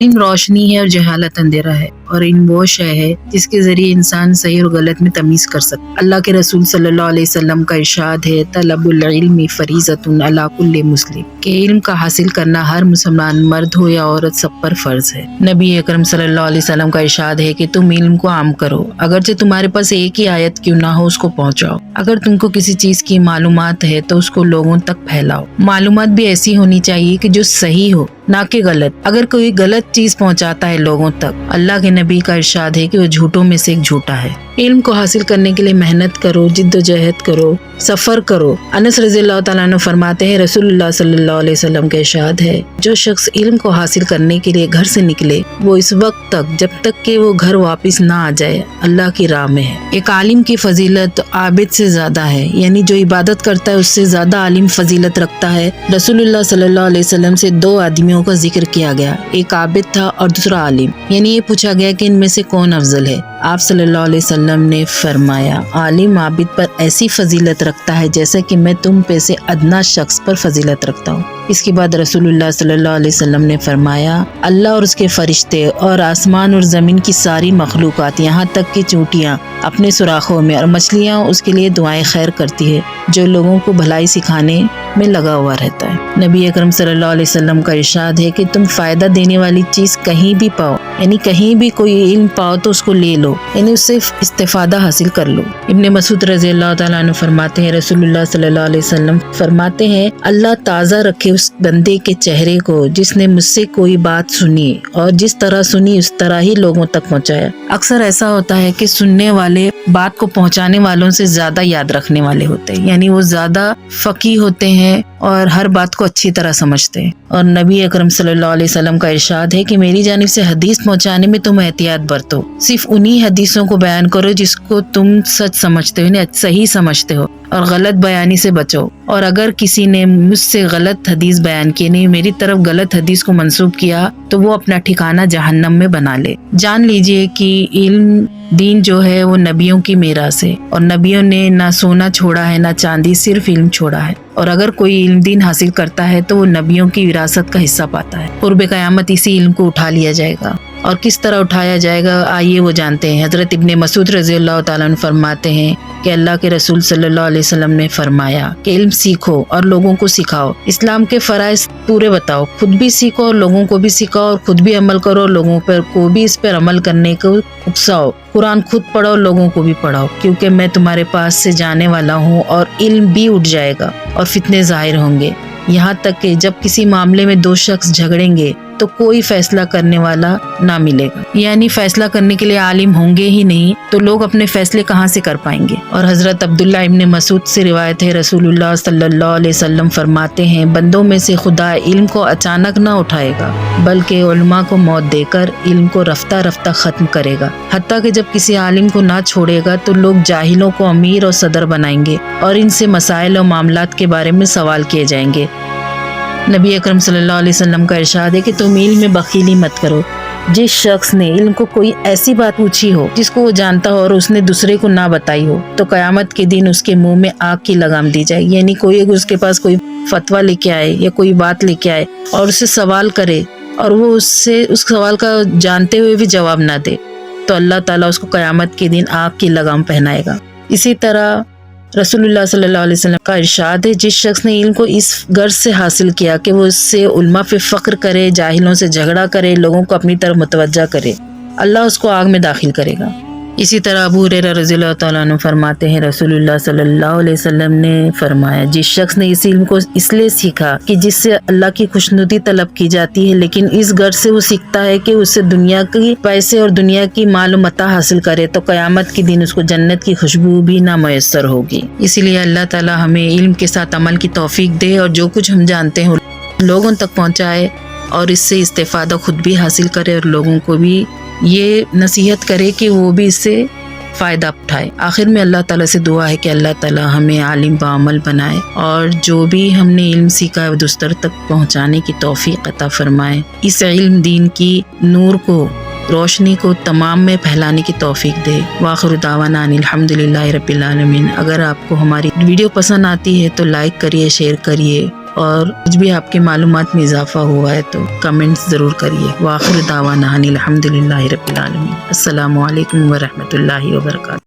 علم روشنی ہے اور جہالت اندھیرا ہے، اور علم وہ شے ہے جس کے ذریعے انسان صحیح اور غلط میں تمیز کر سکتا۔ اللہ کے رسول صلی اللہ علیہ وسلم کا ارشاد ہے، طلب العلم فریضۃ علی کل مسلم، کہ علم کا حاصل کرنا ہر مسلمان مرد ہو یا عورت سب پر فرض ہے۔ نبی اکرم صلی اللہ علیہ وسلم کا ارشاد ہے کہ تم علم کو عام کرو، اگرچہ تمہارے پاس ایک ہی آیت کیوں نہ ہو اس کو پہنچاؤ۔ اگر تم کو کسی چیز کی معلومات ہے تو اس کو لوگوں تک پھیلاؤ۔ معلومات بھی ایسی ہونی چاہیے کہ جو صحیح ہو، نہ کہ غلط۔ اگر کوئی غلط چیز پہنچاتا ہے لوگوں تک، اللہ کے نبی کا ارشاد ہے کہ وہ جھوٹوں میں سے ایک جھوٹا ہے۔ علم کو حاصل کرنے کے لیے محنت کرو، جد و جہد کرو، سفر کرو۔ انس رضی اللہ تعالیٰ عنہ فرماتے ہیں، رسول اللہ صلی اللہ علیہ وسلم کا ارشاد ہے، جو شخص علم کو حاصل کرنے کے لیے گھر سے نکلے، وہ اس وقت تک جب تک کہ وہ گھر واپس نہ آ جائے اللہ کی راہ میں ہے۔ ایک عالم کی فضیلت عابد سے زیادہ ہے، یعنی جو عبادت کرتا ہے اس سے زیادہ عالم فضیلت رکھتا ہے۔ رسول اللہ صلی اللہ علیہ وسلم سے دو آدمیوں کا ذکر کیا گیا، ایک عابد تھا اور دوسرا عالم، یعنی یہ پوچھا گیا کہ ان میں سے کون افضل ہے۔ آپ صلی اللہ علیہ وسلم نے فرمایا، عالم عابد پر ایسی فضیلت رکھتا ہے جیسے کہ میں تم پہ سے ادنا شخص پر فضیلت رکھتا ہوں۔ اس کے بعد رسول اللہ صلی اللہ علیہ وسلم نے فرمایا، اللہ اور اس کے فرشتے اور آسمان اور زمین کی ساری مخلوقات، یہاں تک کہ چونٹیاں اپنے سوراخوں میں اور مچھلیاں اس کے لیے دعائیں خیر کرتی ہے، جو لوگوں کو بھلائی سکھانے میں لگا ہوا رہتا ہے۔ نبی اکرم صلی اللہ علیہ وسلم کا ارشاد ہے کہ تم فائدہ دینے والی چیز کہیں بھی پاؤ، یعنی کہیں بھی کوئی علم پاؤ تو اس کو لے لو، یعنی اس سے استفادہ حاصل کر لو۔ ابن مسعود رضی اللہ تعالیٰ عنہ فرماتے ہیں، رسول اللہ صلی اللہ علیہ وسلم فرماتے ہیں، اللہ تازہ رکھے اس بندے کے چہرے کو جس نے مجھ سے کوئی بات سنی اور جس طرح سنی اس طرح ہی لوگوں تک پہنچایا۔ اکثر ایسا ہوتا ہے کہ سننے والے بات کو پہنچانے والوں سے زیادہ یاد رکھنے والے ہوتے ہیں، یعنی وہ زیادہ فقیہ ہوتے ہیں اور ہر بات کو اچھی طرح سمجھتے ہیں۔ اور نبی اکرم صلی اللہ علیہ وسلم کا ارشاد ہے کہ میری جانب سے حدیث پہنچانے میں تم احتیاط برتو، صرف انہی حدیثوں کو بیان کرو جس کو تم سچ سمجھتے ہو، یعنی صحیح سمجھتے ہو، اور غلط بیانی سے بچو۔ اور اگر کسی نے مجھ سے غلط حدیث بیان کی، نہیں میری طرف غلط حدیث کو منسوب کیا، تو وہ اپنا ٹھکانہ جہنم میں بنا لے۔ جان لیجئے کہ علم دین جو ہے وہ نبیوں کی میراث ہے، اور نبیوں نے نہ سونا چھوڑا ہے نہ چاندی، صرف علم چھوڑا ہے۔ اور اگر کوئی علم دین حاصل کرتا ہے تو وہ نبیوں کی وراثت کا حصہ پاتا ہے۔ قرب قیامت اسی علم کو اٹھا لیا جائے گا، اور کس طرح اٹھایا جائے گا آئیے وہ جانتے ہیں۔ حضرت ابن مسعود رضی اللہ تعالیٰ عنہ فرماتے ہیں کہ اللہ کے رسول صلی اللہ علیہ وسلم نے فرمایا کہ علم سیکھو اور لوگوں کو سکھاؤ، اسلام کے فرائض پورے بتاؤ، خود بھی سیکھو اور لوگوں کو بھی سکھاؤ، اور خود بھی عمل کرو اور لوگوں کو بھی اس پر عمل کرنے کو اکساؤ۔ قرآن خود پڑھو اور لوگوں کو بھی پڑھاؤ، کیونکہ میں تمہارے پاس سے جانے والا ہوں، اور علم بھی اٹھ جائے گا اور فتنے ظاہر ہوں گے، یہاں تک کہ جب کسی معاملے میں دو شخص جھگڑیں گے تو کوئی فیصلہ کرنے والا نہ ملے گا، یعنی فیصلہ کرنے کے لیے عالم ہوں گے ہی نہیں تو لوگ اپنے فیصلے کہاں سے کر پائیں گے۔ اور حضرت عبداللہ ابن مسعود سے روایت ہے، رسول اللہ صلی اللہ علیہ وسلم فرماتے ہیں، بندوں میں سے خدا علم کو اچانک نہ اٹھائے گا، بلکہ علماء کو موت دے کر علم کو رفتہ رفتہ ختم کرے گا، حتیٰ کہ جب کسی عالم کو نہ چھوڑے گا تو لوگ جاہلوں کو امیر اور صدر بنائیں گے، اور ان سے مسائل اور معاملات کے بارے میں سوال کیے جائیں گے۔ نبی اکرم صلی اللہ علیہ وسلم کا ارشاد ہے کہ تم علم میں بخیلی مت کرو۔ جس شخص نے علم کو کوئی ایسی بات پوچھی ہو جس کو وہ جانتا ہو اور اس نے دوسرے کو نہ بتائی ہو، تو قیامت کے دن اس کے منہ میں آگ کی لگام دی جائے، یعنی کوئی اس کے پاس کوئی فتویٰ لے کے آئے یا کوئی بات لے کے آئے اور اسے سوال کرے، اور وہ اس سوال کا جانتے ہوئے بھی جواب نہ دے، تو اللہ تعالیٰ اس کو قیامت کے دن آگ کی لگام پہنائے گا۔ اسی طرح رسول اللہ صلی اللہ علیہ وسلم کا ارشاد ہے، جس شخص نے علم کو اس غرض سے حاصل کیا کہ وہ اس سے علماء پہ فخر کرے، جاہلوں سے جھگڑا کرے، لوگوں کو اپنی طرف متوجہ کرے، اللہ اس کو آگ میں داخل کرے گا۔ اسی طرح ابو ہریرہ رضی اللہ تعالیٰ عنہ فرماتے ہیں، رسول اللہ صلی اللہ علیہ وسلم نے فرمایا، جس شخص نے اس علم کو اس لیے سیکھا کہ جس سے اللہ کی خوشنودی طلب کی جاتی ہے، لیکن اس غرض سے وہ سیکھتا ہے کہ اس سے دنیا کی پیسے اور دنیا کی مال و متاع حاصل کرے، تو قیامت کے دن اس کو جنت کی خوشبو بھی نہ میسر ہوگی۔ اسی لیے اللہ تعالیٰ ہمیں علم کے ساتھ عمل کی توفیق دے، اور جو کچھ ہم جانتے ہیں لوگوں تک پہنچائے، اور اس سے استفادہ خود بھی حاصل کرے اور لوگوں کو بھی یہ نصیحت کرے کہ وہ بھی اس سے فائدہ اٹھائے۔ آخر میں اللہ تعالیٰ سے دعا ہے کہ اللہ تعالیٰ ہمیں عالم بعمل بنائے، اور جو بھی ہم نے علم سیکھا ہے دوسروں تک پہنچانے کی توفیق عطا فرمائے۔ اس علم دین کی نور کو، روشنی کو تمام میں پھیلانے کی توفیق دے۔ وآخر دعوانا ان الحمدللہ رب العالمین۔ اگر آپ کو ہماری ویڈیو پسند آتی ہے تو لائک کریے، شیئر کریے اور کچھ بھی آپ کے معلومات میں اضافہ ہوا ہے تو کمنٹس ضرور کریے. وآخر دعوانا ان الحمد للہ رب العالمین. السلام علیکم ورحمۃ اللہ وبرکاتہ.